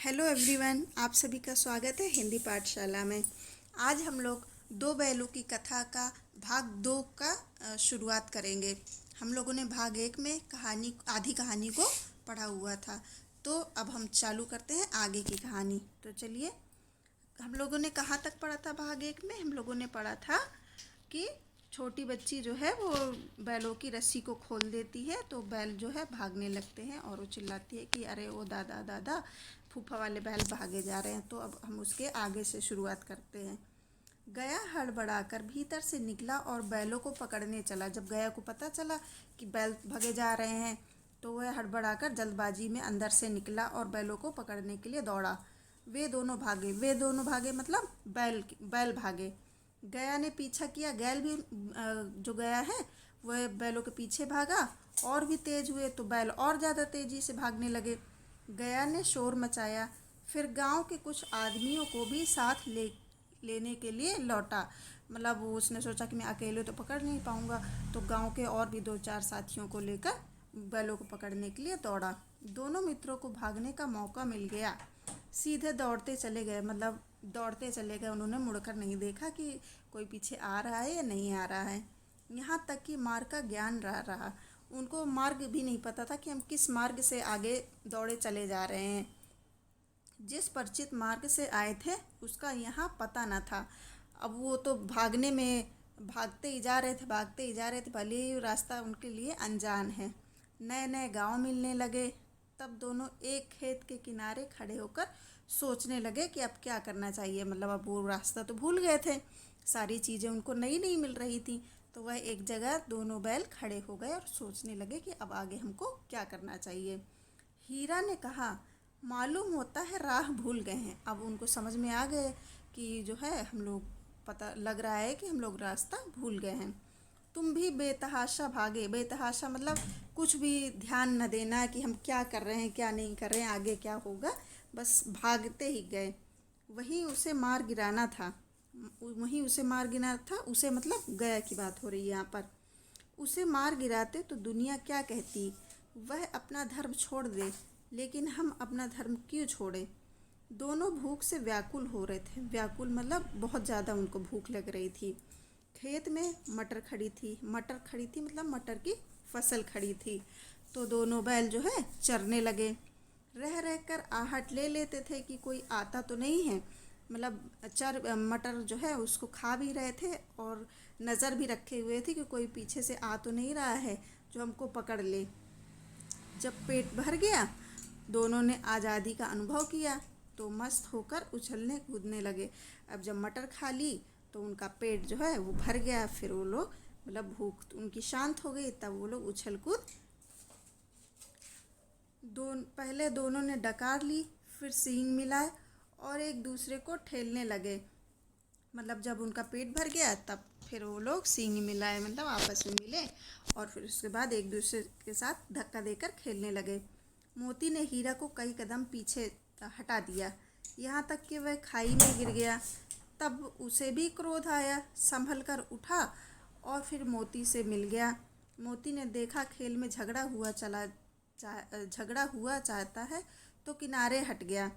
Hello everyone, आप सभी का स्वागत है हिंदी पाठशाला में। आज हम लोग दो बैलों की कथा का भाग 2 का शुरुआत करेंगे। हम लोगों ने भाग 1 में आधी कहानी को पढ़ा हुआ था, तो अब हम चालू करते हैं आगे की कहानी। तो चलिए, हम लोगों ने कहाँ तक पढ़ा था। भाग 1 में हम लोगों ने पढ़ा था कि छोटी बच्ची जो है वो बैलों की रस्सी को खोल देती है, तो बैल जो है भागने लगते हैं और वो चिल्लाती है कि अरे ओ दादा दादा, फूफा वाले बैल भागे जा रहे हैं। तो अब हम उसके आगे से शुरुआत करते हैं। गया हड़बड़ाकर भीतर से निकला और बैलों को पकड़ने चला। जब गया को पता चला कि बैल भागे जा रहे हैं, तो वह हड़बड़ाकर जल्दबाजी में अंदर से निकला और बैलों को पकड़ने के लिए दौड़ा। वे दोनों भागे मतलब बैल भागे। गया ने पीछा किया। गैल भी जो गया है वह बैलों के पीछे भागा और भी तेज हुए, तो बैल और ज़्यादा तेजी से भागने लगे। गया ने शोर मचाया, फिर गांव के कुछ आदमियों को भी साथ लेने के लिए लौटा। मतलब उसने सोचा कि मैं अकेले तो पकड़ नहीं पाऊंगा, तो गांव के और भी 2-4 साथियों को लेकर बैलों को पकड़ने के लिए दौड़ा। दोनों मित्रों को भागने का मौका मिल गया। सीधे दौड़ते चले गए, मतलब दौड़ते चले गए। उन्होंने मुड़कर नहीं देखा कि कोई पीछे आ रहा है या नहीं आ रहा है। यहाँ तक कि मार्ग का ज्ञान रहा। उनको मार्ग भी नहीं पता था कि हम किस मार्ग से आगे दौड़े चले जा रहे हैं। जिस परिचित मार्ग से आए थे उसका यहाँ पता न था। अब वो तो भागते ही जा रहे थे, भले ही रास्ता उनके लिए अनजान है। नए नए गांव मिलने लगे। तब दोनों एक खेत के किनारे खड़े होकर सोचने लगे कि अब क्या करना चाहिए। मतलब अब वो रास्ता तो भूल गए थे, सारी चीज़ें उनको नई नई मिल रही थी। तो वह एक जगह दोनों बैल खड़े हो गए और सोचने लगे कि अब आगे हमको क्या करना चाहिए। हीरा ने कहा, मालूम होता है राह भूल गए हैं। अब उनको समझ में आ गए कि जो है हम लोग, पता लग रहा है कि हम लोग रास्ता भूल गए हैं। तुम भी बेतहाशा भागे। बेतहाशा मतलब कुछ भी ध्यान न देना कि हम क्या कर रहे हैं क्या नहीं कर रहे हैं, आगे क्या होगा, बस भागते ही गए। वहीं उसे मार गिरा था। उसे मतलब गया की बात हो रही है यहाँ पर। उसे मार गिराते तो दुनिया क्या कहती। वह अपना धर्म छोड़ दे, लेकिन हम अपना धर्म क्यों छोड़े। दोनों भूख से व्याकुल हो रहे थे। व्याकुल मतलब बहुत ज़्यादा उनको भूख लग रही थी। खेत में मटर खड़ी थी मतलब मटर की फसल खड़ी थी। तो दोनों बैल जो है चरने लगे। रह रह कर आहट ले लेते थे कि कोई आता तो नहीं है। मतलब मटर जो है उसको खा भी रहे थे और नज़र भी रखे हुए थे कि कोई पीछे से आ तो नहीं रहा है जो हमको पकड़ ले। जब पेट भर गया, दोनों ने आज़ादी का अनुभव किया तो मस्त होकर उछलने कूदने लगे। अब जब मटर खा ली तो उनका पेट जो है वो भर गया। फिर वो लोग मतलब भूख उनकी शांत हो गई, तब वो लोग उछल कूद पहले दोनों ने डकार ली, फिर सींग मिलाए और एक दूसरे को ठेलने लगे। मतलब जब उनका पेट भर गया तब फिर वो लोग सींग मिलाए, मतलब आपस में मिले और फिर उसके बाद एक दूसरे के साथ धक्का देकर खेलने लगे। मोती ने हीरा को कई कदम पीछे हटा दिया, यहाँ तक कि वह खाई में गिर गया। तब उसे भी क्रोध आया, संभल कर उठा और फिर मोती से मिल गया। मोती ने देखा खेल में झगड़ा हुआ चाहता है तो किनारे हट गया।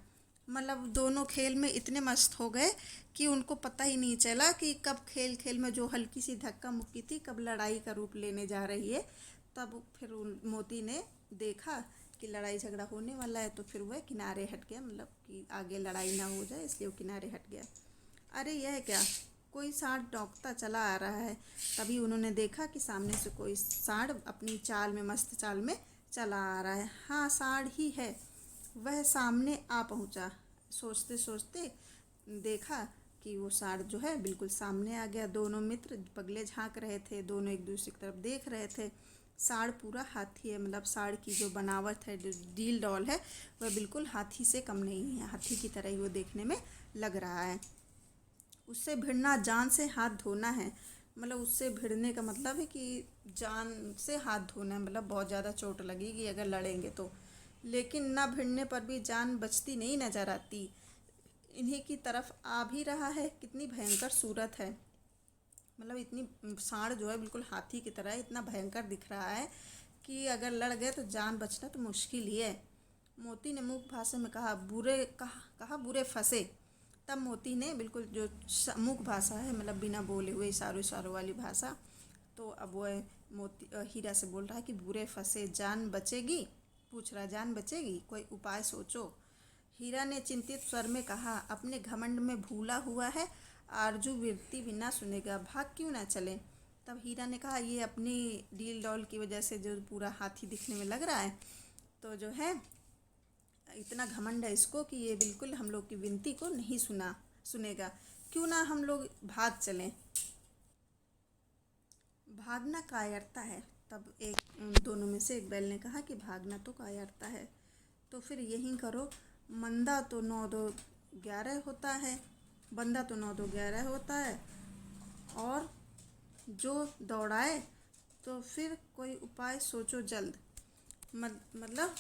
मतलब दोनों खेल में इतने मस्त हो गए कि उनको पता ही नहीं चला कि कब खेल खेल में जो हल्की सी धक्का मुक्की थी कब लड़ाई का रूप लेने जा रही है। तब फिर मोती ने देखा कि लड़ाई झगड़ा होने वाला है, तो फिर वह किनारे हट गया, मतलब कि आगे लड़ाई ना हो जाए इसलिए वो किनारे हट गया। अरे यह क्या, कोई सांड टौकता चला आ रहा है। तभी उन्होंने देखा कि सामने से कोई सांड अपनी चाल में, मस्त चाल में चला आ रहा है। हाँ, सांड ही है। वह सामने आ पहुंचा। सोचते सोचते देखा कि वो सांड जो है बिल्कुल सामने आ गया। दोनों मित्र पगले झांक रहे थे, दोनों एक दूसरे की तरफ देख रहे थे। सांड पूरा हाथी है, मतलब सांड की जो बनावट है, जो डील डॉल है, वह बिल्कुल हाथी से कम नहीं है। हाथी की तरह ही वो देखने में लग रहा है। उससे भिड़ना जान से हाथ धोना है। मतलब उससे भिड़ने का मतलब है कि जान से हाथ धोना है, मतलब बहुत ज़्यादा चोट लगेगी अगर लड़ेंगे तो। लेकिन ना भिड़ने पर भी जान बचती नहीं नज़र आती। इन्हीं की तरफ आ भी रहा है। कितनी भयंकर सूरत है। मतलब इतनी सांड जो है बिल्कुल हाथी की तरह इतना भयंकर दिख रहा है कि अगर लड़ गए तो जान बचना तो मुश्किल ही है। मोती ने मूक भाषा में कहा बुरे फंसे। तब मोती ने बिल्कुल जो मूक भाषा है मतलब बिना बोले हुए इशारों इशारों वाली भाषा, तो अब वह हीरा से बोल रहा है कि बुरे फंसे, जान बचेगी? पूछ रहा जान बचेगी, कोई उपाय सोचो। हीरा ने चिंतित स्वर में कहा, अपने घमंड में भूला हुआ है, आरजू विरती भी ना सुनेगा, भाग क्यों ना चले। तब हीरा ने कहा, ये अपनी डील डॉल की वजह से जो पूरा हाथी दिखने में लग रहा है, तो जो है इतना घमंड है इसको कि ये बिल्कुल हम लोग की विनती को नहीं सुनेगा। क्यों ना हम लोग भाग चलें। भागना कायरता है। तब दोनों में से एक बैल ने कहा कि भागना तो कायरता है, तो फिर यही करो, मंदा तो 9 2 11 होता है, बंदा तो 9 2 11 होता है, और जो दौड़ाए तो फिर कोई उपाय सोचो जल्द। मतलब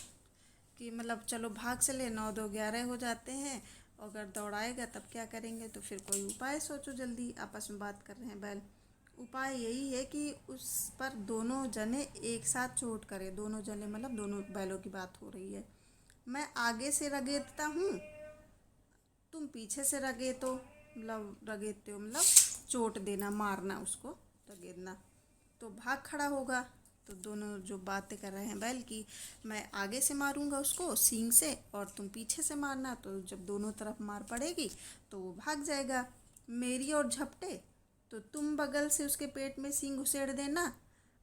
कि चलो भाग चले, 9 2 11 हो जाते हैं, अगर दौड़ाएगा तब क्या करेंगे, तो फिर कोई उपाय सोचो जल्दी। आपस में बात कर रहे हैं बैल। उपाय यही है कि उस पर दोनों जने एक साथ चोट करें। दोनों जने मतलब दोनों बैलों की बात हो रही है। मैं आगे से रगेदता हूँ, तुम पीछे से रगेतो, रगेदते हो चोट देना, मारना, उसको रगेदना। तो भाग खड़ा होगा। तो दोनों जो बातें कर रहे हैं बैल की, मैं आगे से मारूंगा उसको सींग से और तुम पीछे से मारना, तो जब दोनों तरफ मार पड़ेगी तो वो भाग जाएगा। मेरी ओर झपटे तो तुम बगल से उसके पेट में सींग घुसेड़ देना,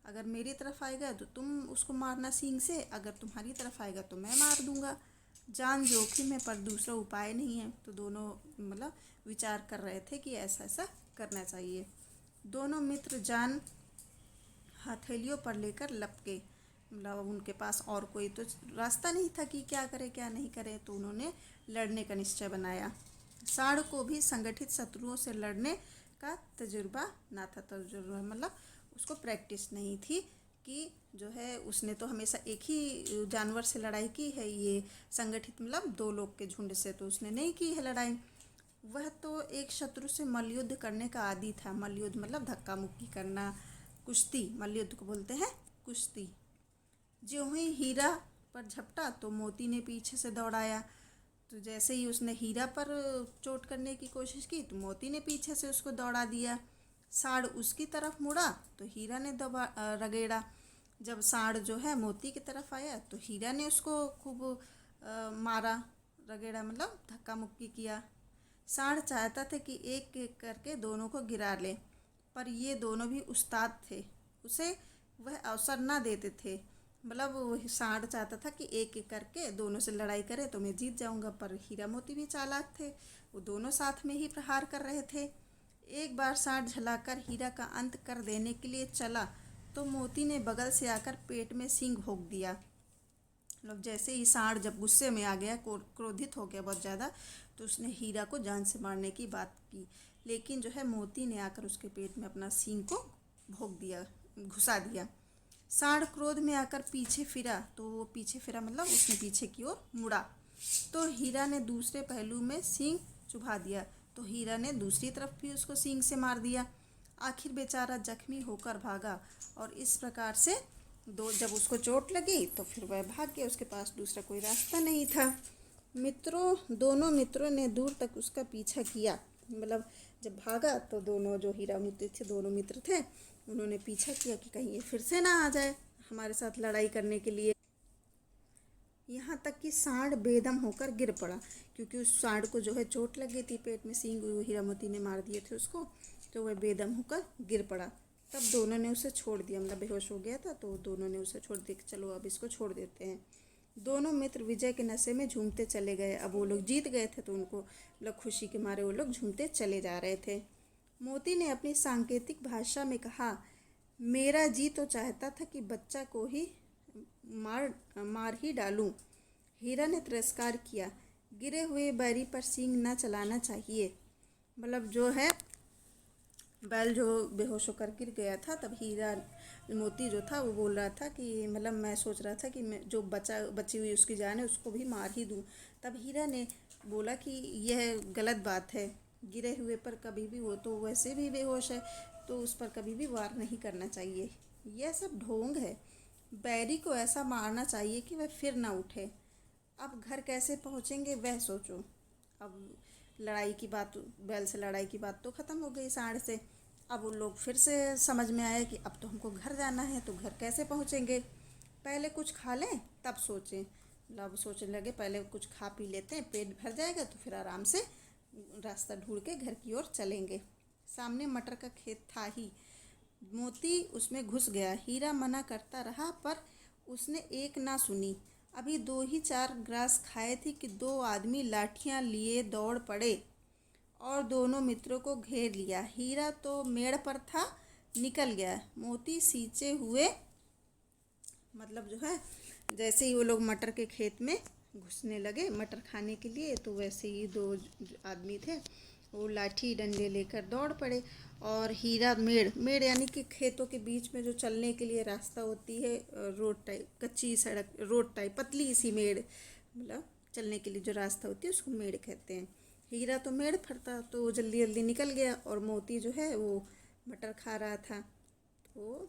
अगर मेरी तरफ आएगा तो तुम उसको मारना सींग से, अगर तुम्हारी तरफ आएगा तो मैं मार दूंगा। जान जोखिम है पर दूसरा उपाय नहीं है। तो दोनों विचार कर रहे थे कि ऐसा ऐसा करना चाहिए। दोनों मित्र जान हथेलियों पर लेकर लपके। उनके पास और कोई तो रास्ता नहीं था कि क्या करे क्या नहीं करे, तो उन्होंने लड़ने का निश्चय बनाया। साढ़ को भी संगठित शत्रुओं से लड़ने का तजुर्बा ना था। तजुर्बा उसको प्रैक्टिस नहीं थी कि जो है उसने तो हमेशा एक ही जानवर से लड़ाई की है, ये संगठित 2 लोग के झुंड से तो उसने नहीं की है लड़ाई। वह तो एक शत्रु से मल्लयुद्ध करने का आदी था। मल्लयुद्ध धक्का मुक्की करना, कुश्ती, मल्लयुद्ध को बोलते हैं कुश्ती। ज्यों ही हीरा पर झपटा तो मोती ने पीछे से दौड़ाया। तो जैसे ही उसने हीरा पर चोट करने की कोशिश की तो मोती ने पीछे से उसको दौड़ा दिया। साढ़ उसकी तरफ मुड़ा तो हीरा ने रगेड़ा। जब साढ़ जो है मोती की तरफ आया तो हीरा ने उसको खूब मारा, रगेड़ा धक्का मुक्की किया। साढ़ चाहता था कि एक एक करके दोनों को गिरा ले, पर ये दोनों भी उस्ताद थे, उसे वह अवसर ना देते थे। वही साढ़ चाहता था कि एक एक करके दोनों से लड़ाई करे तो मैं जीत जाऊंगा, पर हीरा मोती भी चालाक थे, वो दोनों साथ में ही प्रहार कर रहे थे। एक बार साढ़ झलाकर हीरा का अंत कर देने के लिए चला तो मोती ने बगल से आकर पेट में सींग भोंक दिया। जैसे ही साढ़ जब गुस्से में आ गया, क्रोधित हो गया बहुत ज़्यादा, तो उसने हीरा को जान से मारने की बात की, लेकिन जो है मोती ने आकर उसके पेट में अपना सींग को भोंक दिया, घुसा दिया। साढ़ क्रोध में आकर पीछे फिरा तो वो पीछे फिरा उसने पीछे की ओर मुड़ा तो हीरा ने दूसरे पहलू में सींग चुभा दिया, तो हीरा ने दूसरी तरफ भी उसको सींग से मार दिया। आखिर बेचारा जख्मी होकर भागा और इस प्रकार से जब उसको चोट लगी तो फिर वह भाग गया, उसके पास दूसरा कोई रास्ता नहीं था। दोनों मित्रों ने दूर तक उसका पीछा किया। जब भागा तो दोनों जो हीरा मोती थे, दोनों मित्र थे, उन्होंने पीछा किया कि कहीं ये फिर से ना आ जाए हमारे साथ लड़ाई करने के लिए। यहाँ तक कि साढ़ बेदम होकर गिर पड़ा, क्योंकि उस साढ़ को जो है चोट लग गई थी, पेट में सींग हीरा मोती ने मार दिए थे उसको, तो वह बेदम होकर गिर पड़ा। तब दोनों ने उसे छोड़ दिया, बेहोश हो गया था, तो दोनों ने उसे छोड़ दिया, चलो अब इसको छोड़ देते हैं। दोनों मित्र विजय के नशे में झूमते चले गए। अब वो लोग जीत गए थे तो उनको खुशी के मारे वो लोग झूमते चले जा रहे थे। मोती ने अपनी सांकेतिक भाषा में कहा, मेरा जी तो चाहता था कि बच्चा को ही मार ही डालूं। हीरा ने तिरस्कार किया, गिरे हुए बैरी पर सींग न चलाना चाहिए। जो है बैल जो बेहोश होकर गिर गया था, तब हीरा मोती जो था वो बोल रहा था कि मैं सोच रहा था कि मैं जो बची हुई उसकी जान है उसको भी मार ही दूं। तब हीरा ने बोला कि यह गलत बात है, गिरे हुए पर कभी भी, वो तो वैसे भी बेहोश है, तो उस पर कभी भी वार नहीं करना चाहिए। यह सब ढोंग है, बैरी को ऐसा मारना चाहिए कि वह फिर ना उठे। अब घर कैसे पहुँचेंगे वह सोचो। अब लड़ाई की बात, बैल से लड़ाई की बात तो ख़त्म हो गई सांड से। अब उन लोग फिर से समझ में आया कि अब तो हमको घर जाना है, तो घर कैसे पहुँचेंगे। पहले कुछ खा लें तब सोचें। मतलब सोचने लगे पहले कुछ खा पी लेते हैं, पेट भर जाएगा तो फिर आराम से रास्ता ढूंढ के घर की ओर चलेंगे। सामने मटर का खेत था ही। मोती उसमें घुस गया। हीरा मना करता रहा पर उसने एक ना सुनी। अभी दो ही चार ग्रास खाए थे कि दो आदमी लाठियां लिए दौड़ पड़े और दोनों मित्रों को घेर लिया। हीरा तो मेड़ पर था, निकल गया। मोती सींचे हुए, मतलब जो है, जैसे ही वो लोग मटर के खेत में घुसने लगे मटर खाने के लिए, तो वैसे ही दो आदमी थे वो लाठी डंडे लेकर दौड़ पड़े। और हीरा मेड़ मेड़ यानी कि खेतों के बीच में जो चलने के लिए रास्ता होती है, रोड टाइप, कच्ची सड़क, रोड टाइप पतली सी मेड़, मतलब चलने के लिए जो रास्ता होती है उसको मेड़ कहते हैं। हीरा तो मेड़ पर था तो वो जल्दी जल्दी निकल गया और मोती जो है वो मटर खा रहा था। तो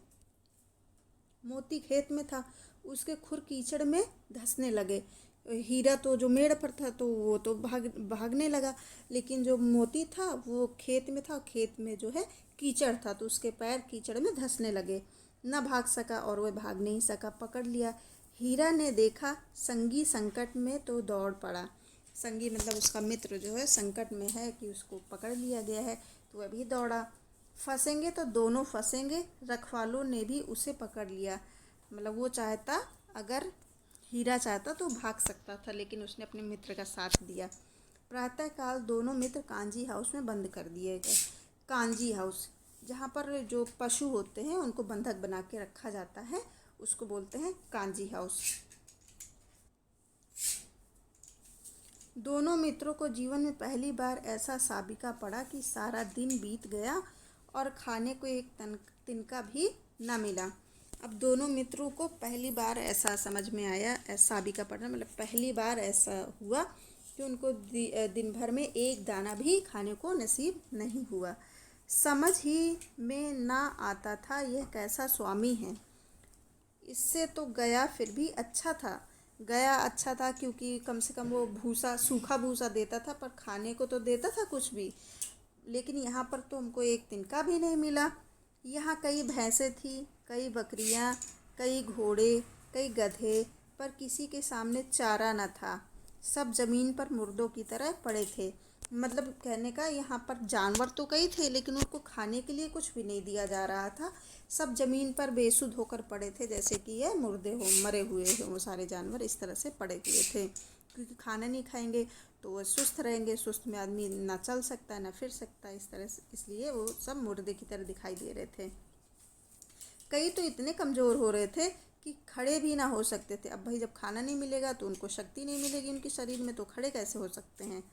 मोती खेत में था, उसके खुर कीचड़ में धंसने लगे। हीरा तो जो मेड़ पर था तो वो तो भागने लगा, लेकिन जो मोती था वो खेत में था, खेत में जो है कीचड़ था तो उसके पैर कीचड़ में धंसने लगे। न भाग सका और वह भाग नहीं सका, पकड़ लिया। हीरा ने देखा संगी संकट में तो दौड़ पड़ा। संगी मतलब उसका मित्र जो है संकट में है कि उसको पकड़ लिया गया है, तो वह भी दौड़ा। फंसेंगे तो दोनों फंसेंगे, रखवालों ने भी उसे पकड़ लिया। मतलब वो चाहता, अगर हीरा चाहता तो भाग सकता था, लेकिन उसने अपने मित्र का साथ दिया। प्रातःकाल दोनों मित्र कांजी हाउस में बंद कर दिए गए। कांजी हाउस, जहाँ पर जो पशु होते हैं उनको बंधक बना के रखा जाता है, उसको बोलते हैं कांजी हाउस। दोनों मित्रों को जीवन में पहली बार ऐसा साबिका पड़ा कि सारा दिन बीत गया और खाने को एक तिनका भी न मिला। अब दोनों मित्रों को पहली बार ऐसा समझ में आया, ऐसा साबिका पड़ा मतलब पहली बार ऐसा हुआ कि उनको दिन भर में एक दाना भी खाने को नसीब नहीं हुआ। समझ ही में ना आता था यह कैसा स्वामी है। इससे तो गया फिर भी अच्छा था। गया अच्छा था क्योंकि कम से कम वो भूसा, सूखा भूसा देता था, पर खाने को तो देता था कुछ भी। लेकिन यहाँ पर तो हमको एक तिनका भी नहीं मिला। यहाँ कई भैंसें थी, कई बकरियाँ, कई घोड़े, कई गधे, पर किसी के सामने चारा न था। सब जमीन पर मुर्दों की तरह पड़े थे। मतलब कहने का यहाँ पर जानवर तो कई थे लेकिन उनको खाने के लिए कुछ भी नहीं दिया जा रहा था। सब जमीन पर बेसुध होकर पड़े थे, जैसे कि ये मुर्दे हो, मरे हुए हो, वो सारे जानवर इस तरह से पड़े हुए थे। क्योंकि खाना नहीं खाएंगे तो वो सुस्त रहेंगे, सुस्त में आदमी ना चल सकता है ना फिर सकता है, इस तरह से, इसलिए वो सब मुर्दे की तरह दिखाई दे रहे थे। कई तो इतने कमज़ोर हो रहे थे कि खड़े भी ना हो सकते थे। अब भाई जब खाना नहीं मिलेगा तो उनको शक्ति नहीं मिलेगी उनके शरीर में, तो खड़े कैसे हो सकते हैं।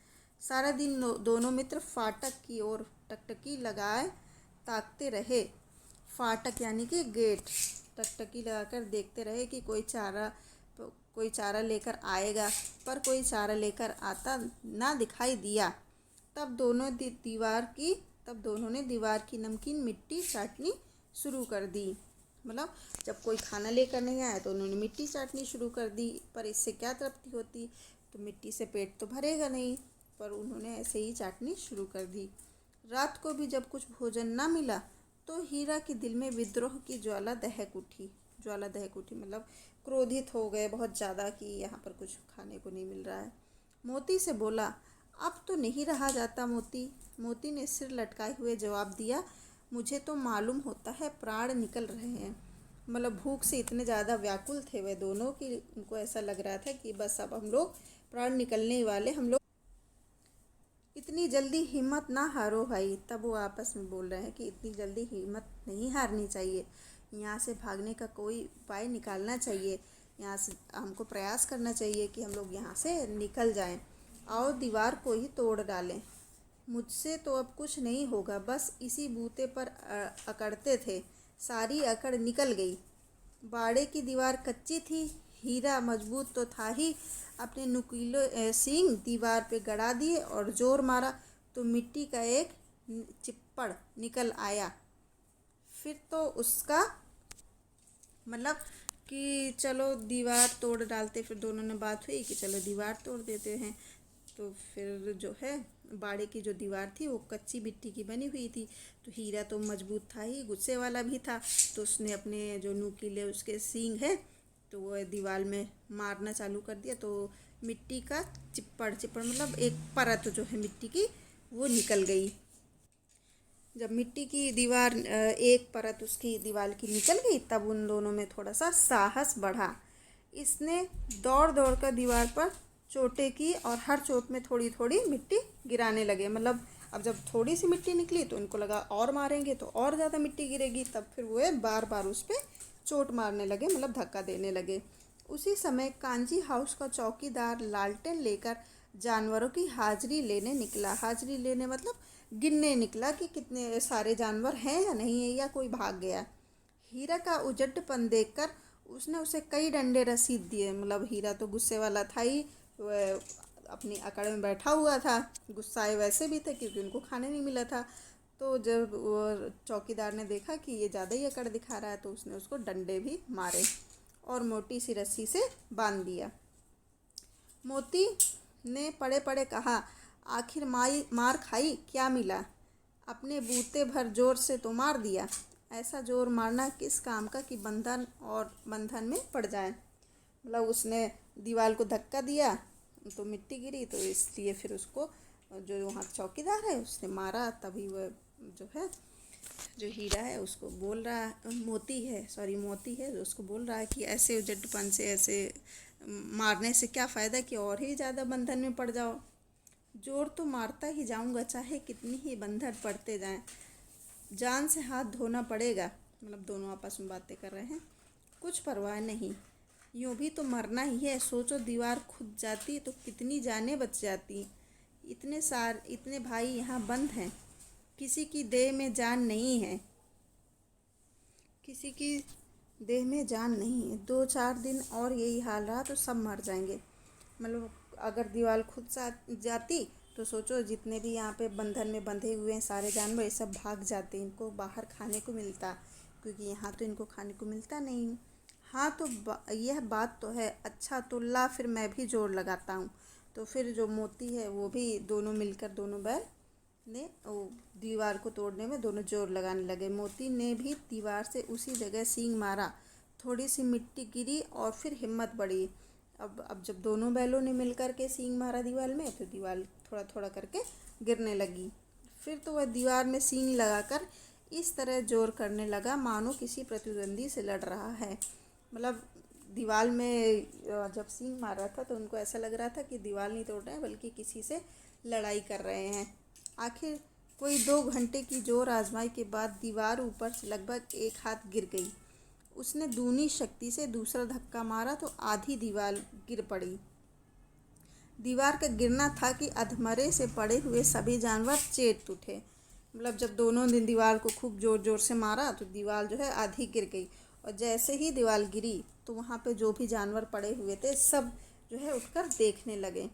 सारा दिन दोनों मित्र फाटक की ओर टकटकी लगाए ताकते रहे। फाटक यानी कि गेट, टकटकी लगाकर देखते रहे कि कोई चारा लेकर आएगा, पर कोई चारा लेकर आता ना दिखाई दिया। तब दोनों ने दीवार की नमकीन मिट्टी चाटनी शुरू कर दी। मतलब जब कोई खाना लेकर नहीं आया तो उन्होंने मिट्टी चाटनी शुरू कर दी, पर इससे क्या तृप्ति होती, तो मिट्टी से पेट तो भरेगा नहीं, पर उन्होंने ऐसे ही चाटनी शुरू कर दी। रात को भी जब कुछ भोजन ना मिला तो हीरा के दिल में विद्रोह की ज्वाला दहक उठी। मतलब क्रोधित हो गए बहुत ज़्यादा कि यहाँ पर कुछ खाने को नहीं मिल रहा है। मोती से बोला, अब तो नहीं रहा जाता मोती। मोती ने सिर लटकाए हुए जवाब दिया, मुझे तो मालूम होता है प्राण निकल रहे हैं। मतलब भूख से इतने ज़्यादा व्याकुल थे वे दोनों कि उनको ऐसा लग रहा था कि बस अब हम लोग प्राण निकलने वाले, हम लोग इतनी जल्दी हिम्मत ना हारो भाई। तब वो आपस में बोल रहे हैं कि इतनी जल्दी हिम्मत नहीं हारनी चाहिए, यहाँ से भागने का कोई उपाय निकालना चाहिए, यहाँ से हमको प्रयास करना चाहिए कि हम लोग यहाँ से निकल जाएं। आओ दीवार को ही तोड़ डालें। मुझसे तो अब कुछ नहीं होगा, बस इसी बूते पर अकड़ते थे। सारी अकड़ निकल गई। बाड़े की दीवार कच्ची थी, हीरा मजबूत तो था ही। अपने नुकीले सींग दीवार पे गड़ा दिए और जोर मारा तो मिट्टी का एक चिप्पड़ निकल आया। फिर तो उसका मतलब कि चलो दीवार तोड़ डालते। फिर दोनों ने बात हुई कि चलो दीवार तोड़ देते हैं। तो फिर जो है बाड़े की जो दीवार थी वो कच्ची मिट्टी की बनी हुई थी। तो हीरा तो मजबूत था ही, गुस्से वाला भी था। तो उसने अपने जो नुकीले उसके सींग है तो वो दीवार में मारना चालू कर दिया। तो मिट्टी का चिप्पड़ चिप्पड़ मतलब एक परत जो है मिट्टी की वो निकल गई। जब मिट्टी की दीवार एक परत उसकी दीवार की निकल गई तब उन दोनों में थोड़ा सा साहस बढ़ा। इसने दौड़ दौड़ कर दीवार पर चोटें की और हर चोट में थोड़ी थोड़ी मिट्टी गिराने लगे। मतलब अब जब थोड़ी सी मिट्टी निकली तो उनको लगा और मारेंगे तो और ज़्यादा मिट्टी गिरेगी। तब फिर वो बार बार उस पर चोट मारने लगे, मतलब धक्का देने लगे। उसी समय कांजी हाउस का चौकीदार लालटेन लेकर जानवरों की हाजिरी लेने निकला। हाजिरी लेने मतलब गिनने निकला कि कितने सारे जानवर हैं या नहीं है, या कोई भाग गया। हीरा का उजड्डपन देखकर उसने उसे कई डंडे रसीद दिए। मतलब हीरा तो गुस्से वाला था ही, वह अपनी अकड़ में बैठा हुआ था। गुस्साए वैसे भी थे क्योंकि उनको खाने नहीं मिला था। तो जब वो चौकीदार ने देखा कि ये ज़्यादा ही अकड़ दिखा रहा है तो उसने उसको डंडे भी मारे और मोटी सी रस्सी से बांध दिया। मोती ने पड़े पड़े कहा, आखिर मार खाई, क्या मिला? अपने बूते भर जोर से तो मार दिया। ऐसा जोर मारना किस काम का कि बंधन में पड़ जाए। मतलब उसने दीवार को धक्का दिया तो मिट्टी गिरी, तो इसलिए फिर उसको जो वहाँ चौकीदार है उसने मारा। तभी वह जो है जो हीरा है उसको बोल रहा, मोती है जो उसको बोल रहा है कि ऐसे उजड्डपन से, ऐसे मारने से क्या फ़ायदा कि और ही ज़्यादा बंधन में पड़ जाओ। जोर तो मारता ही जाऊंगा चाहे कितनी ही बंधन पड़ते जाएं, जान से हाथ धोना पड़ेगा। मतलब दोनों आपस में बातें कर रहे हैं। कुछ परवाह नहीं, यूँ भी तो मरना ही है। सोचो दीवार खुद जाती तो कितनी जानें बच जाती। इतने भाई यहाँ बंद हैं, किसी की देह में जान नहीं है, किसी की देह में जान नहीं है। 2-4 दिन और यही हाल रहा तो सब मर जाएंगे। मतलब अगर दीवार खुद जाती तो सोचो जितने भी यहाँ पे बंधन में बंधे हुए हैं सारे जानवर, ये सब भाग जाते, इनको बाहर खाने को मिलता, क्योंकि यहाँ तो इनको खाने को मिलता नहीं। हाँ तो यह बात तो है। अच्छा तो ला फिर मैं भी जोर लगाता हूँ। तो फिर जो मोती है वो भी दोनों मिलकर, दोनों बैल ने वो दीवार को तोड़ने में दोनों जोर लगाने लगे। मोती ने भी दीवार से उसी जगह सींग मारा। थोड़ी सी मिट्टी गिरी और फिर हिम्मत बढ़ी। अब जब दोनों बैलों ने मिलकर के सींग मारा दीवार में तो दीवार थोड़ा थोड़ा करके गिरने लगी। फिर तो वह दीवार में सींग लगाकर इस तरह जोर करने लगा मानो किसी प्रतिद्वंदी से लड़ रहा है। मतलब दीवार में जब सींग मार रहा था तो उनको ऐसा लग रहा था कि दीवार नहीं तोड़ रहे हैं बल्कि किसी से लड़ाई कर रहे हैं। आखिर कोई 2 घंटे की जोर आजमाई के बाद दीवार ऊपर से लगभग 1 हाथ गिर गई। उसने दूनी शक्ति से दूसरा धक्का मारा तो आधी दीवार गिर पड़ी। दीवार का गिरना था कि अधमरे से पड़े हुए सभी जानवर चेत उठे। मतलब जब दोनों ने दीवार को खूब जोर जोर से मारा तो दीवार जो है आधी गिर गई। और जैसे ही दीवार गिरी तो वहाँ पे जो भी जानवर पड़े हुए थे सब जो है उठकर देखने लगे।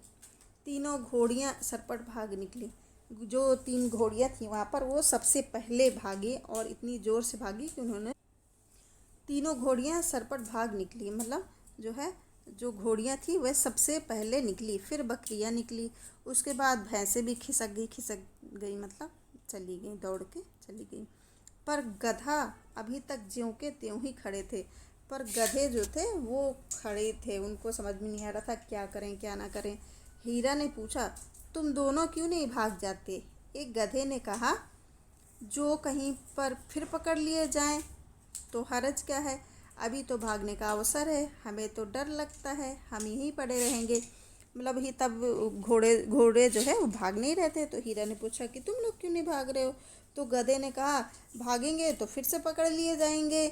तीनों घोड़ियाँ सरपट भाग निकली। जो 3 घोड़ियाँ थी वहाँ पर वो सबसे पहले भागी और इतनी ज़ोर से भागी कि उन्होंने तीनों घोड़ियाँ सरपट भाग निकली। मतलब जो है जो घोड़ियाँ थी वह सबसे पहले निकली, फिर बकरियाँ निकली, उसके बाद भैंसें भी खिसक गई, मतलब चली गई, दौड़ के चली गई। पर गधा अभी तक ज्यों के त्यों ही खड़े थे। पर गधे जो थे वो खड़े थे, उनको समझ में नहीं आ रहा था क्या करें क्या ना करें। हीरा ने पूछा, तुम दोनों क्यों नहीं भाग जाते? एक गधे ने कहा, जो कहीं पर फिर पकड़ लिए जाएं तो हरज क्या है, अभी तो भागने का अवसर है, हमें तो डर लगता है, हम यहीं पड़े रहेंगे। मतलब ही तब घोड़े जो है वो भाग नहीं रहते। तो हीरा ने पूछा कि तुम लोग क्यों नहीं भाग रहे हो? तो गधे ने कहा, भागेंगे तो फिर से पकड़ लिए जाएंगे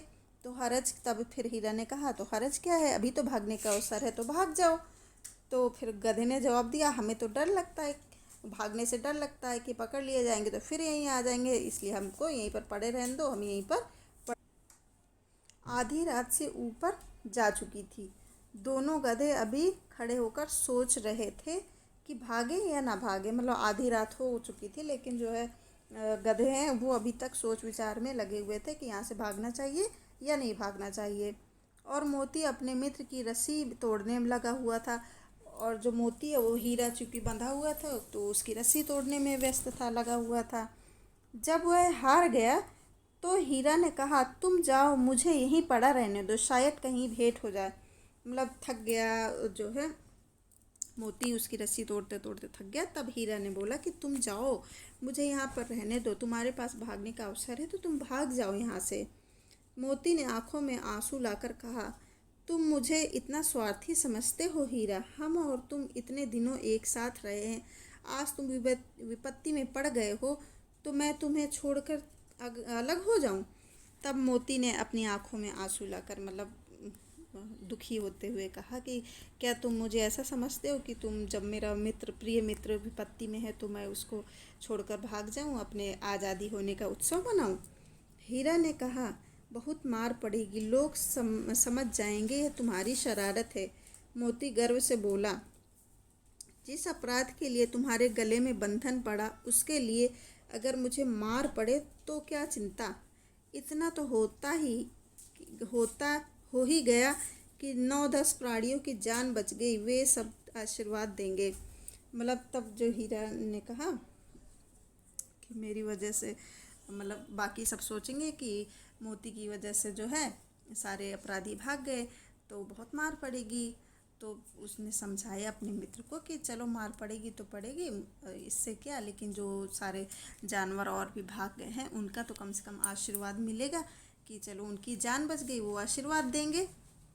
तो हरज। तब फिर हीरा ने कहा, तो हरज क्या है, अभी तो भागने का अवसर है तो भाग जाओ। तो फिर गधे ने जवाब दिया, हमें तो डर लगता है, भागने से डर लगता है कि पकड़ लिए जाएंगे तो फिर यहीं आ जाएंगे, इसलिए हमको यहीं पर पड़े रहने दो, हम यहीं पर। आधी रात से ऊपर जा चुकी थी। दोनों गधे अभी खड़े होकर सोच रहे थे कि भागे या ना भागे। मतलब आधी रात हो चुकी थी लेकिन जो है गधे हैं वो अभी तक सोच विचार में लगे हुए थे कि यहाँ से भागना चाहिए या नहीं भागना चाहिए। और मोती अपने मित्र की रस्सी तोड़ने में लगा हुआ था। और जो मोती है वो हीरा चूंकि बंधा हुआ था तो उसकी रस्सी तोड़ने में व्यस्त था, लगा हुआ था। जब वह हार गया तो हीरा ने कहा, तुम जाओ, मुझे यहीं पड़ा रहने दो, शायद कहीं भेंट हो जाए। मतलब थक गया जो है मोती, उसकी रस्सी तोड़ते तोड़ते थक गया। तब हीरा ने बोला कि तुम जाओ, मुझे यहाँ पर रहने दो, तुम्हारे पास भागने का अवसर है तो तुम भाग जाओ यहाँ से। मोती ने आंखों में आंसू लाकर कहा, तुम मुझे इतना स्वार्थी समझते हो हीरा? हम और तुम इतने दिनों एक साथ रहे हैं, आज तुम विपत्ति में पड़ गए हो तो मैं तुम्हें छोड़कर अलग हो जाऊं? तब मोती ने अपनी आंखों में आंसू लाकर मतलब दुखी होते हुए कहा कि क्या तुम मुझे ऐसा समझते हो कि तुम, जब मेरा मित्र, प्रिय मित्र विपत्ति में है तो मैं उसको छोड़कर भाग जाऊं, अपने आज़ादी होने का उत्सव मनाऊं? हीरा ने कहा, बहुत मार पड़ेगी, लोग समझ जाएंगे यह तुम्हारी शरारत है। मोती गर्व से बोला, जिस अपराध के लिए तुम्हारे गले में बंधन पड़ा उसके लिए अगर मुझे मार पड़े तो क्या चिंता। इतना तो होता हो ही गया कि 9-10 प्राणियों की जान बच गई, वे सब आशीर्वाद देंगे। मतलब तब जो हीरा ने कहा कि मेरी वजह से मतलब बाकी सब सोचेंगे कि मोती की वजह से जो है सारे अपराधी भाग गए तो बहुत मार पड़ेगी। तो उसने समझाया अपने मित्र को कि चलो मार पड़ेगी तो पड़ेगी, इससे क्या, लेकिन जो सारे जानवर और भी भाग गए हैं उनका तो कम से कम आशीर्वाद मिलेगा कि चलो उनकी जान बच गई, वो आशीर्वाद देंगे।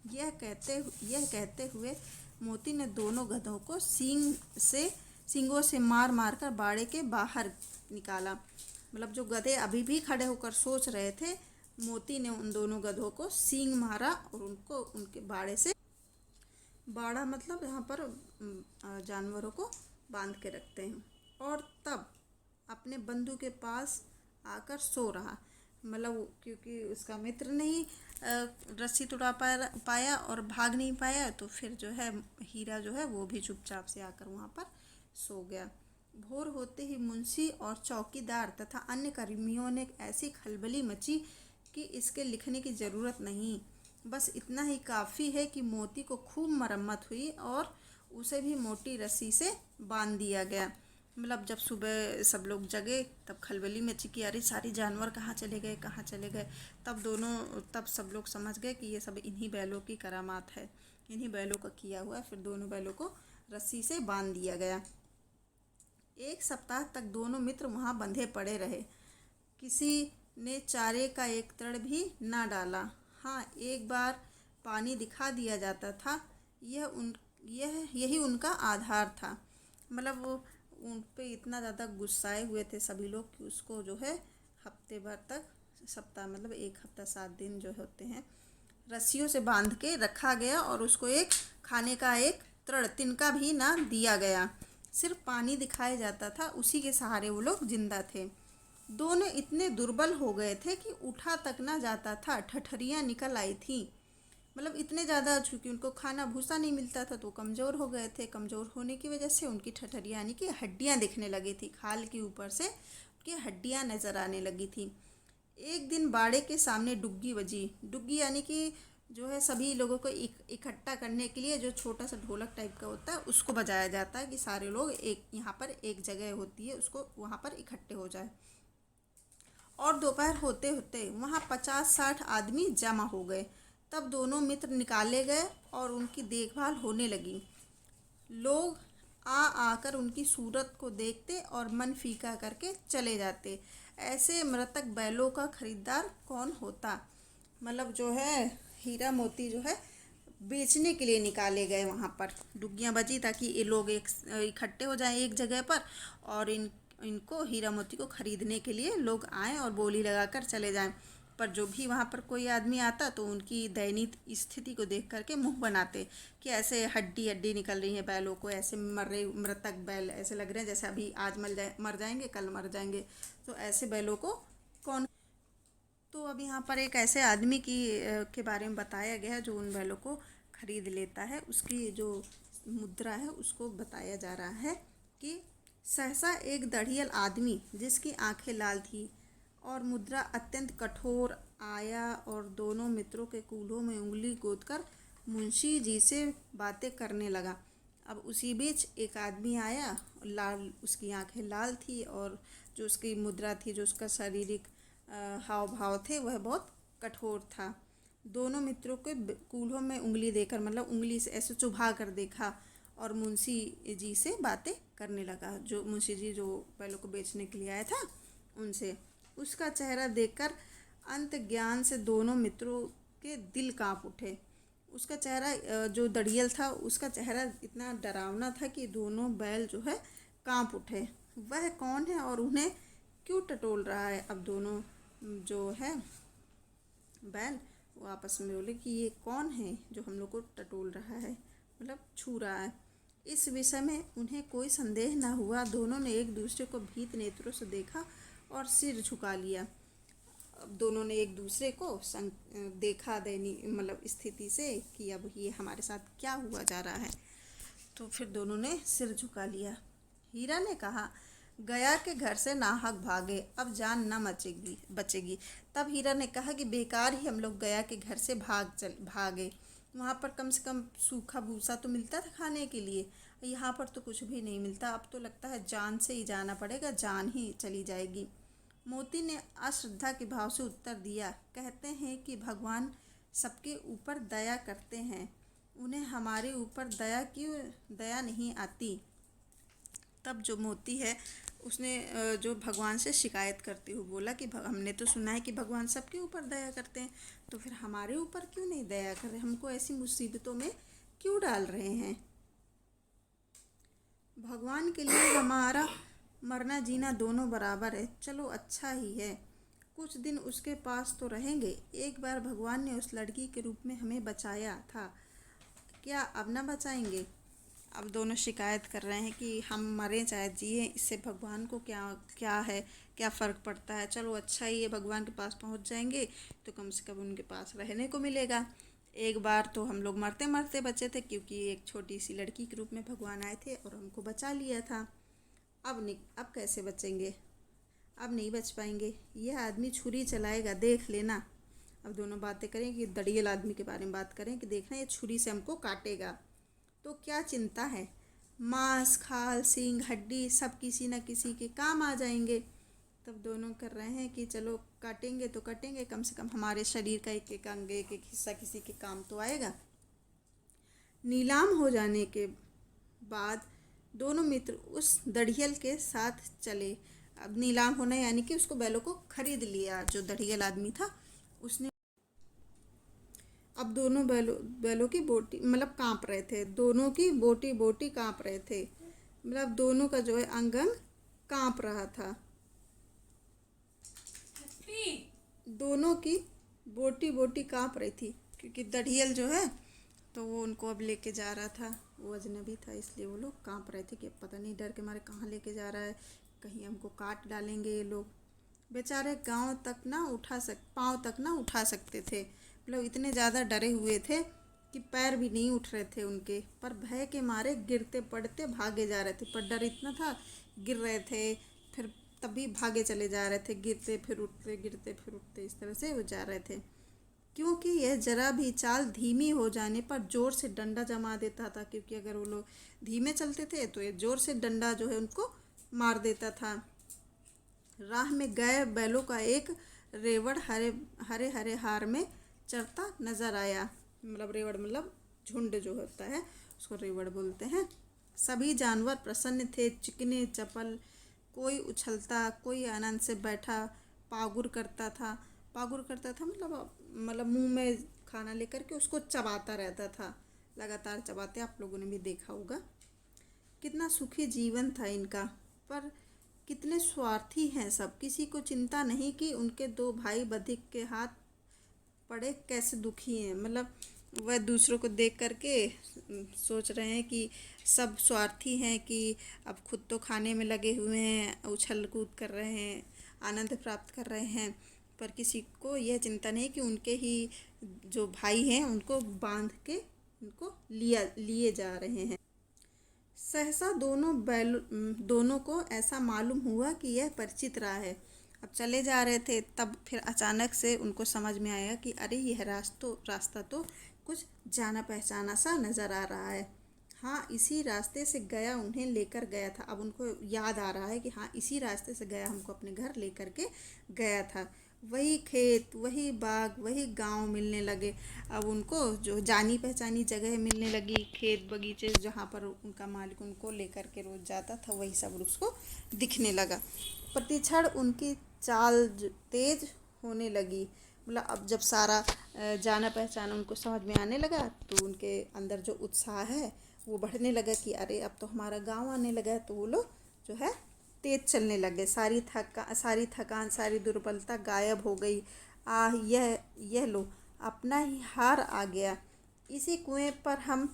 यह कहते हुए मोती ने दोनों गधों को सींगों से मार मार कर बाड़े के बाहर निकाला। मतलब जो गधे अभी भी खड़े होकर सोच रहे थे, मोती ने उन दोनों गधों को सींग मारा और उनको उनके बाड़े से, बाड़ा मतलब यहाँ पर जानवरों को बांध के रखते हैं, और तब अपने बंधु के पास आकर सो रहा। मतलब क्योंकि उसका मित्र नहीं रस्सी तुड़ा पाया और भाग नहीं पाया तो फिर जो है हीरा जो है वो भी चुपचाप से आकर वहाँ पर सो गया। भोर होते ही मुंशी और चौकीदार तथा अन्य कर्मियों ने ऐसी खलबली मची कि इसके लिखने की ज़रूरत नहीं। बस इतना ही काफ़ी है कि मोती को खूब मरम्मत हुई और उसे भी मोटी रस्सी से बांध दिया गया। मतलब जब सुबह सब लोग जगे तब खलबली मची कि अरे सारे जानवर कहाँ चले गए, कहाँ चले गए। तब सब लोग समझ गए कि ये सब इन्हीं बैलों की करामात है, इन्हीं बैलों का किया हुआ है। फिर दोनों बैलों को रस्सी से बांध दिया गया। 1 सप्ताह तक दोनों मित्र वहाँ बंधे पड़े रहे। किसी ने चारे का एक तड़ भी ना डाला। हाँ, एक बार पानी दिखा दिया जाता था, यही उनका आधार था। मतलब वो उन पे इतना ज़्यादा गुस्साए हुए थे सभी लोग कि उसको जो है हफ्ते भर तक, सप्ताह मतलब 1 हफ्ता 7 दिन जो होते हैं, रस्सियों से बांध के रखा गया और उसको एक खाने का एक तड़ तिनका भी ना दिया गया। सिर्फ पानी दिखाया जाता था, उसी के सहारे वो लोग जिंदा थे। दोनों इतने दुर्बल हो गए थे कि उठा तक ना जाता था, ठठरियाँ निकल आई थी। मतलब इतने ज़्यादा, चूँकि उनको खाना भूसा नहीं मिलता था तो कमज़ोर हो गए थे। कमज़ोर होने की वजह से उनकी ठठरियाँ यानी कि हड्डियाँ दिखने लगी थी, खाल के ऊपर से उनकी हड्डियाँ नज़र आने लगी थी। एक दिन बाड़े के सामने डुग्गी बजी। डुग्गी यानी कि जो है सभी लोगों को इकट्ठा करने के लिए जो छोटा सा ढोलक टाइप का होता है उसको बजाया जाता है कि सारे लोग एक यहाँ पर एक जगह होती है उसको वहाँ पर इकट्ठे हो जाए। और दोपहर होते होते वहाँ 50-60 आदमी जमा हो गए। तब दोनों मित्र निकाले गए और उनकी देखभाल होने लगी। लोग आकर उनकी सूरत को देखते और मन फीका करके चले जाते। ऐसे मृतक बैलों का खरीदार कौन होता। मतलब जो है हीरा मोती जो है बेचने के लिए निकाले गए वहाँ पर, डुग्गियाँ बजी ताकि ये लोग एक इकट्ठे हो जाएं एक जगह पर और इनको हीरा मोती को खरीदने के लिए लोग आएँ और बोली लगाकर चले जाएं। पर जो भी वहाँ पर कोई आदमी आता तो उनकी दयनीय स्थिति को देख करके मुंह बनाते कि ऐसे हड्डी हड्डी निकल रही है बैलों को, ऐसे मर रहे मृतक बैल ऐसे लग रहे हैं जैसे अभी आज मर जाएंगे, कल मर जाएंगे, तो ऐसे बैलों को कौन। तो अब यहाँ पर एक ऐसे आदमी के बारे में बताया गया है जो उन बैलों को खरीद लेता है। उसकी जो मुद्रा है उसको बताया जा रहा है कि सहसा एक दढ़ियल आदमी जिसकी आंखें लाल थी और मुद्रा अत्यंत कठोर आया और दोनों मित्रों के कूल्हों में उंगली गोदकर मुंशी जी से बातें करने लगा। अब उसी बीच एक आदमी आया, लाल, उसकी आंखें लाल थी और जो उसकी मुद्रा थी, जो उसका शारीरिक हाव भाव थे, वह बहुत कठोर था। दोनों मित्रों के कूल्हों में उंगली देकर, मतलब उंगली से ऐसे चुभा कर देखा और मुंशी जी से बातें करने लगा। जो मुंशी जी जो बैलों को बेचने के लिए आया था उनसे, उसका चेहरा देखकर अंत ज्ञान से दोनों मित्रों के दिल कांप उठे। उसका चेहरा, जो दड़ियल था, उसका चेहरा इतना डरावना था कि दोनों बैल जो है कांप उठे। वह कौन है और उन्हें क्यों टटोल रहा है? अब दोनों जो है बैल वो आपस में बोले कि ये कौन है जो हम लोग को टटोल रहा है, मतलब छू रहा है। इस विषय में उन्हें कोई संदेह न हुआ। दोनों ने एक दूसरे को भीत नेत्रों से देखा और सिर झुका लिया। अब दोनों ने एक दूसरे को देखा मतलब स्थिति से कि अब ये हमारे साथ क्या हुआ जा रहा है। तो फिर दोनों ने सिर झुका लिया। हीरा ने कहा, गया के घर से नाहक भागे, अब जान न बचेगी। तब हीरा ने कहा कि बेकार ही हम लोग गया के घर से भागे। वहाँ पर कम से कम सूखा भूसा तो मिलता था खाने के लिए, यहाँ पर तो कुछ भी नहीं मिलता। अब तो लगता है जान से ही जाना पड़ेगा, जान ही चली जाएगी। मोती ने अश्रद्धा के भाव से उत्तर दिया, कहते हैं कि भगवान सबके ऊपर दया करते हैं, उन्हें हमारे ऊपर दया नहीं आती। तब जो मोती है उसने जो भगवान से शिकायत करते हुए बोला कि हमने तो सुना है कि भगवान सबके ऊपर दया करते हैं, तो फिर हमारे ऊपर क्यों नहीं दया कर रहे, हमको ऐसी मुसीबतों में क्यों डाल रहे हैं। भगवान के लिए हमारा मरना जीना दोनों बराबर है, चलो अच्छा ही है, कुछ दिन उसके पास तो रहेंगे। एक बार भगवान ने उस लड़की के रूप में हमें बचाया था, क्या अब ना बचाएंगे? अब दोनों शिकायत कर रहे हैं कि हम मरें चाहे जिए, इससे भगवान को क्या है, क्या फ़र्क पड़ता है। चलो अच्छा ही है, भगवान के पास पहुंच जाएंगे तो कम से कम उनके पास रहने को मिलेगा। एक बार तो हम लोग मरते मरते बचे थे, क्योंकि एक छोटी सी लड़की के रूप में भगवान आए थे और हमको बचा लिया था। अब कैसे बचेंगे? अब नहीं बच पाएंगे। यह आदमी छुरी चलाएगा, देख लेना। अब दोनों बातें करें कि दड़ियल आदमी के बारे में बात करें कि देखना ये छुरी से हमको काटेगा, तो क्या चिंता है, मांस, खाल, सींग, हड्डी सब किसी न किसी के काम आ जाएंगे। तब दोनों कर रहे हैं कि चलो काटेंगे तो काटेंगे, कम से कम हमारे शरीर का एक एक अंग, एक एक हिस्सा किसी के काम तो आएगा। नीलाम हो जाने के बाद दोनों मित्र उस दड़ियल के साथ चले। अब नीलाम होना यानी कि उसको बैलों को खरीद लिया, जो दड़ियल आदमी था उसने। अब दोनों बैलों की बोटी मतलब कांप रहे थे, दोनों की बोटी बोटी कांप रहे थे, मतलब दोनों का जो है अंग अंग कांप रहा था। दोनों की बोटी बोटी कांप रही थी, क्योंकि दड़ियल जो है तो वो उनको अब लेके जा रहा था। वो अजनबी था, इसलिए वो लोग कांप रहे थे कि पता नहीं डर के मारे कहाँ लेके जा रहा है, कहीं हमको काट डालेंगे ये लोग। बेचारे पाँव तक ना उठा सकते थे, मतलब इतने ज़्यादा डरे हुए थे कि पैर भी नहीं उठ रहे थे उनके, पर भय के मारे गिरते पड़ते भागे जा रहे थे। पर डर इतना था, गिर रहे थे फिर तभी भागे चले जा रहे थे, गिरते फिर उठते, इस तरह से वो जा रहे थे। क्योंकि यह जरा भी चाल धीमी हो जाने पर जोर से डंडा जमा देता था, क्योंकि अगर वो लोग धीमे चलते थे तो ये जोर से डंडा जो है उनको मार देता था। राह में गए बैलों का एक रेवड़ हरे हरे हार में चरता नजर आया। मतलब रेवड़ मतलब झुंड जो होता है उसको रेवड़ बोलते हैं। सभी जानवर प्रसन्न थे, चिकने चपल, कोई उछलता, कोई आनंद से बैठा पागुर करता था मतलब मुंह में खाना लेकर के उसको चबाता रहता था, लगातार चबाते। आप लोगों ने भी देखा होगा। कितना सुखी जीवन था इनका, पर कितने स्वार्थी हैं सब। किसी को चिंता नहीं कि उनके दो भाई बधिक के हाथ पड़े कैसे दुखी हैं। मतलब वह दूसरों को देख करके सोच रहे हैं कि सब स्वार्थी हैं, कि अब खुद तो खाने में लगे हुए हैं, उछल कूद कर रहे हैं, आनंद प्राप्त कर रहे हैं, पर किसी को यह चिंता नहीं कि उनके ही जो भाई हैं उनको बांध के उनको लिए जा रहे हैं। सहसा दोनों को ऐसा मालूम हुआ कि यह परिचित रहा है। अब चले जा रहे थे, तब फिर अचानक से उनको समझ में आया कि अरे यह रास्ता तो कुछ जाना पहचाना सा नज़र आ रहा है। हाँ, इसी रास्ते से गया उन्हें लेकर गया था। अब उनको याद आ रहा है कि हाँ, इसी रास्ते से गया हमको अपने घर लेकर के गया था। वही खेत, वही बाग, वही गांव मिलने लगे। अब उनको जो जानी पहचानी जगह मिलने लगी, खेत बगीचे जहाँ पर उनका मालिक उनको लेकर के रोज जाता था, वही सब उसको दिखने लगा। प्रतिक्षण उनकी चाल तेज होने लगी। मतलब अब जब सारा जाना पहचाना उनको समझ में आने लगा, तो उनके अंदर जो उत्साह है वो बढ़ने लगा कि अरे अब तो हमारा गांव आने लगा है। तो वो लोग जो है तेज चलने लगे। सारी थकान, सारी दुर्बलता गायब हो गई। यह लो, अपना ही हार आ गया। इसी कुएं पर हम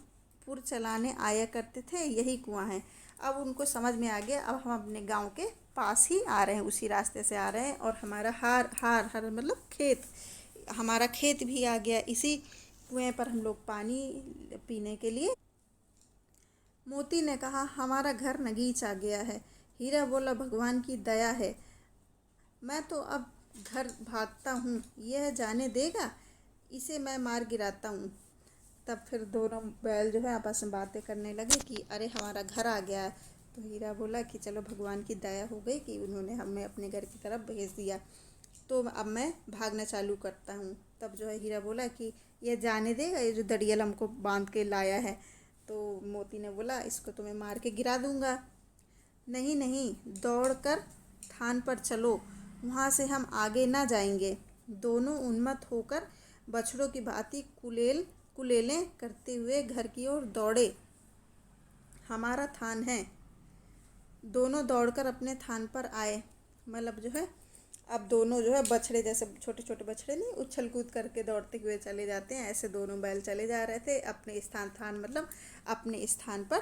पुर चलाने आया करते थे, यही कुआं है। अब उनको समझ में आ गया, अब हम अपने गांव के पास ही आ रहे हैं, उसी रास्ते से आ रहे हैं। और हमारा हार मतलब खेत, हमारा खेत भी आ गया। इसी कुएं पर हम लोग पानी पीने के लिए। मोती ने कहा, हमारा घर नगीच आ गया है। हीरा बोला, भगवान की दया है। मैं तो अब घर भागता हूँ, यह जाने देगा, इसे मैं मार गिराता हूँ। तब फिर दोनों बैल जो है आपस में बातें करने लगे कि अरे हमारा घर आ गया है। तो हीरा बोला कि चलो भगवान की दया हो गई कि उन्होंने हमें अपने घर की तरफ भेज दिया, तो अब मैं भागना चालू करता हूँ। तब जो है हीरा बोला कि यह जाने देगा, ये जो दड़ियल हमको बांध के लाया है। तो मोती ने बोला, इसको तो मैं मार के गिरा दूंगा। नहीं नहीं, दौड़कर थान पर चलो, वहाँ से हम आगे ना जाएंगे। दोनों उन्मत्त होकर बछड़ों की भांति कुलेलें करते हुए घर की ओर दौड़े। हमारा थान है। दोनों दौड़कर अपने थान पर आए। मतलब जो है अब दोनों जो है बछड़े, जैसे छोटे छोटे बछड़े नहीं उछल कूद करके दौड़ते हुए चले जाते हैं, ऐसे दोनों बैल चले जा रहे थे अपने थान मतलब अपने स्थान पर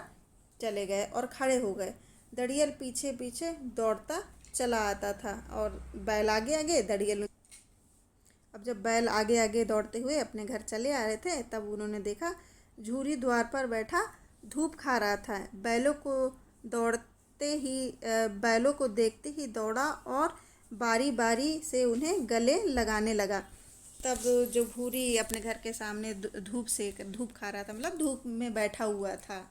चले गए और खड़े हो गए। दड़ियल पीछे पीछे दौड़ता चला आता था और बैल आगे आगे, दड़ियल। अब जब बैल आगे आगे दौड़ते हुए अपने घर चले आ रहे थे, तब उन्होंने देखा झूरी द्वार पर बैठा धूप खा रहा था। बैलों को देखते ही दौड़ा और बारी बारी से उन्हें गले लगाने लगा। तब जो भूरी अपने घर के सामने धूप खा रहा था, मतलब धूप में बैठा हुआ था।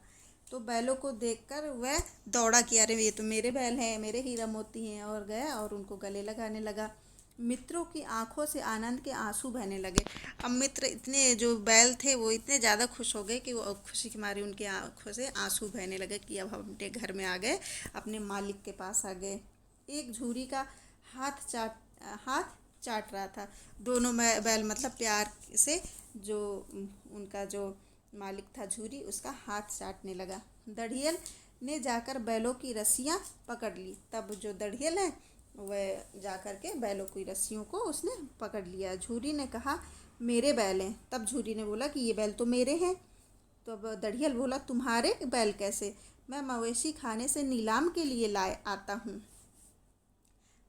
तो बैलों को देखकर वह दौड़ा कि अरे ये तो मेरे बैल हैं, मेरे हीरा मोती हैं, और गया और उनको गले लगाने लगा। मित्रों की आंखों से आनंद के आंसू बहने लगे। अब मित्र इतने, जो बैल थे वो इतने ज़्यादा खुश हो गए कि वो खुशी के मारे उनकी आंखों से आंसू बहने लगे कि अब हम अपने घर में आ गए, अपने मालिक के पास आ गए। एक झूरी का हाथ चाट रहा था। दोनों बैल मतलब प्यार से जो उनका जो मालिक था झूरी, उसका हाथ चाटने लगा। दड़ियल ने जाकर बैलों की रस्सियाँ पकड़ ली। तब जो दड़ियल है वह जाकर के बैलों की रस्सियों को उसने पकड़ लिया। झूरी ने कहा, मेरे बैल हैं। तब झूरी ने बोला कि ये बैल तो मेरे हैं। तो अब दड़ियल बोला, तुम्हारे बैल कैसे? मैं मवेशी खाने से नीलाम के लिए लाए आता हूँ।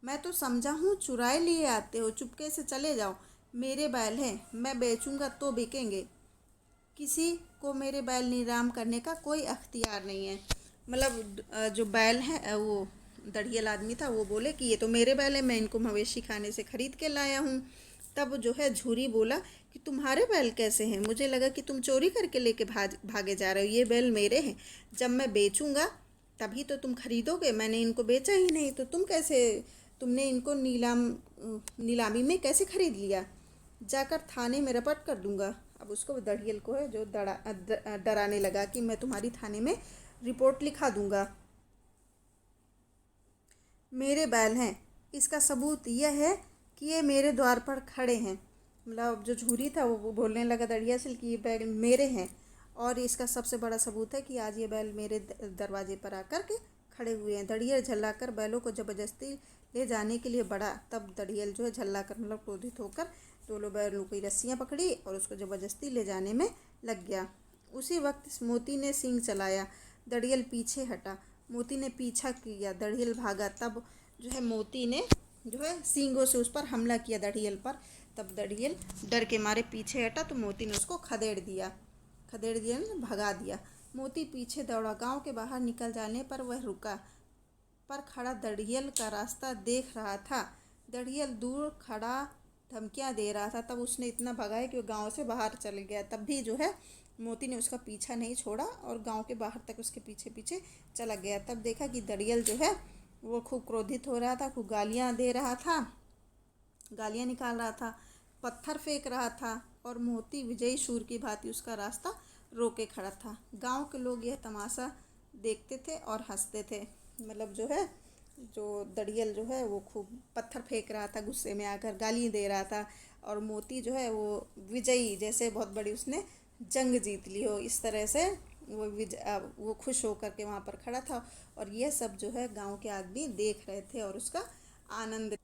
मैं तो समझा हूँ चुराए लिए आते हो, चुपके से चले जाओ। मेरे बैल हैं, मैं बेचूंगा तो बिकेंगे। किसी को मेरे बैल नीलाम करने का कोई अख्तियार नहीं है। मतलब जो बैल है वो दड़ियल आदमी था, वो बोले कि ये तो मेरे बैल हैं, मैं इनको मवेशी खाने से खरीद के लाया हूँ। तब जो है झूरी बोला कि तुम्हारे बैल कैसे हैं? मुझे लगा कि तुम चोरी करके लेके भागे जा रहे हो। ये बैल मेरे हैं, जब मैं बेचूंगा तभी तो तुम खरीदोगे। मैंने इनको बेचा ही नहीं, तो तुमने इनको नीलामी में कैसे खरीद लिया? जाकर थाने में रपट कर दूंगा। अब उसको दड़ियल को है जो डराने लगा कि मैं तुम्हारी थाने में रिपोर्ट लिखा दूंगा। मेरे बैल हैं, इसका सबूत यह है कि ये मेरे द्वार पर खड़े हैं। मतलब जो झूरी था वो बोलने लगा दड़िया से कि ये बैल मेरे हैं, और इसका सबसे बड़ा सबूत है कि आज ये बैल मेरे दरवाजे पर आकर के खड़े हुए हैं। दड़ियल झल्लाकर बैलों को ज़बरदस्ती ले जाने के लिए बढ़ा। तब दड़ियल जो है झल्लाकर मतलब क्रोधित होकर दोनों बैलों की रस्सियाँ पकड़ी और उसको ज़बरदस्ती ले जाने में लग गया। उसी वक्त मोती ने सींग चलाया। दड़ियल पीछे हटा। मोती ने पीछा किया, दड़ियल भागा। तब जो है मोती ने जो है सींगों से उस पर हमला किया, दड़ियल पर। तब दड़ियल डर के मारे पीछे हटा, तो मोती ने उसको खदेड़ दिया ने भगा दिया। मोती पीछे दौड़ा। गांव के बाहर निकल जाने पर वह रुका, पर खड़ा दड़ियल का रास्ता देख रहा था। दड़ियल दूर खड़ा धमकियां दे रहा था। तब उसने इतना भगाया कि वो गांव से बाहर चल गया। तब भी जो है मोती ने उसका पीछा नहीं छोड़ा और गांव के बाहर तक उसके पीछे पीछे चला गया। तब देखा कि दड़ियल जो है वो खूब क्रोधित हो रहा था, खूब गालियां दे रहा था, गालियां निकाल रहा था, पत्थर फेंक रहा था और मोती विजयी शूर की भांति उसका रास्ता रोके खड़ा था। गांव के लोग यह तमाशा देखते थे और हंसते थे। मतलब जो है, जो दड़ियल जो है वो खूब पत्थर फेंक रहा था, गुस्से में आकर गाली दे रहा था, और मोती जो है वो विजयी, जैसे बहुत बड़ी उसने जंग जीत ली हो, इस तरह से वो खुश होकर के वहाँ पर खड़ा था। और यह सब जो है गांव के आदमी देख रहे थे और उसका आनंद।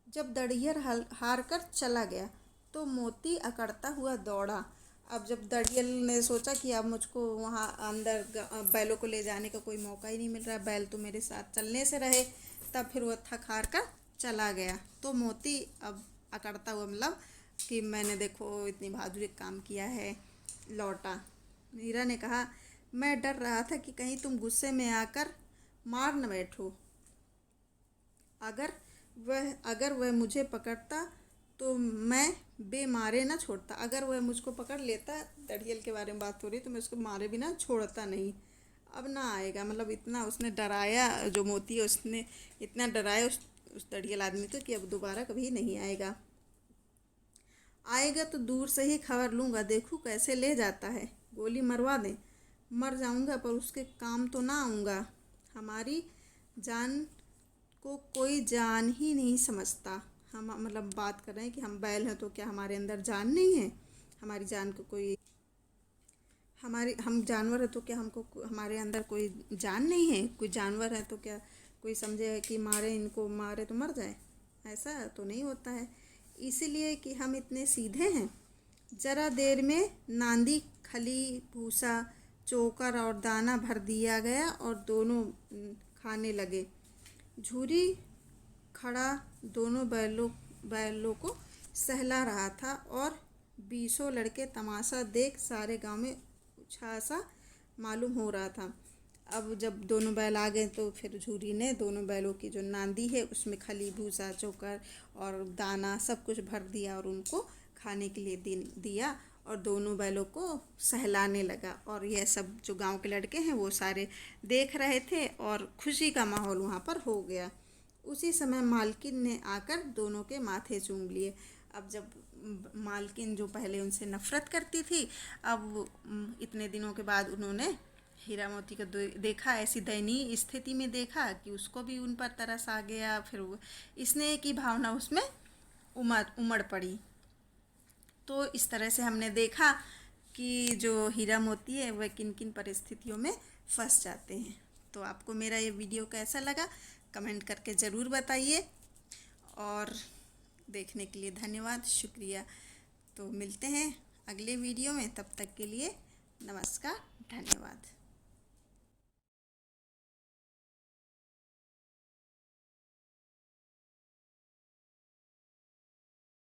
जब दड़ियल हार कर चला गया तो मोती अकड़ता हुआ दौड़ा। अब जब दड़ियल ने सोचा कि अब मुझको वहाँ अंदर बैलों को ले जाने का कोई मौका ही नहीं मिल रहा, बैल तो मेरे साथ चलने से रहे, तब फिर वह थक हार कर चला गया। तो मोती अब अकड़ता हुआ, मतलब कि मैंने देखो इतनी बहादुरी काम किया है, लौटा। हीरा ने कहा, मैं डर रहा था कि कहीं तुम गुस्से में आकर मार न बैठो। अगर वह मुझे पकड़ता तो मैं बेमारे न छोड़ता। अगर वह मुझको पकड़ लेता, दड़ियल के बारे में बात हो रही, तो मैं उसको मारे बिना छोड़ता नहीं। अब ना आएगा, मतलब इतना उसने डराया, जो मोती है उसने इतना डराया उस दड़ियल आदमी को कि अब दोबारा कभी नहीं आएगा। आएगा तो दूर से ही खबर लूँगा, देखूँ कैसे ले जाता है, गोली मरवा दें, मर जाऊँगा पर उसके काम तो ना आऊँगा। हमारी जान को कोई जान ही नहीं समझता। हम मतलब बात कर रहे हैं कि हम बैल हैं तो क्या हमारे अंदर जान नहीं है? हमारी जान को कोई, हम जानवर है तो क्या हमको हमारे अंदर कोई जान नहीं है? कोई जानवर है तो क्या कोई समझे कि मारे, इनको मारे तो मर जाए? ऐसा तो नहीं होता है। इसीलिए कि हम इतने सीधे हैं। जरा देर में नांदी, खली, भूसा, चोकर और दाना भर दिया गया और दोनों खाने लगे। झूरी खड़ा दोनों बैलों को सहला रहा था और 20 लड़के तमाशा देख सारे गांव में उत्साह सा मालूम हो रहा था। अब जब दोनों बैल आ गए तो फिर झूरी ने दोनों बैलों की जो नांदी है उसमें खली, भूसा, चोकर और दाना सब कुछ भर दिया और उनको खाने के लिए दिया और दोनों बैलों को सहलाने लगा। और यह सब जो गांव के लड़के हैं वो सारे देख रहे थे और खुशी का माहौल वहाँ पर हो गया। उसी समय मालकिन ने आकर दोनों के माथे चूम लिए। अब जब मालकिन जो पहले उनसे नफरत करती थी, अब इतने दिनों के बाद उन्होंने हीरा मोती को देखा, ऐसी दयनीय स्थिति में देखा कि उसको भी उन पर तरस आ गया। फिर स्नेह की भावना उसमें उमड़ पड़ी। तो इस तरह से हमने देखा कि जो हीरा मोती है वह किन किन परिस्थितियों में फंस जाते हैं। तो आपको मेरा ये वीडियो कैसा लगा कमेंट करके ज़रूर बताइए, और देखने के लिए धन्यवाद, शुक्रिया। तो मिलते हैं अगले वीडियो में, तब तक के लिए नमस्कार, धन्यवाद।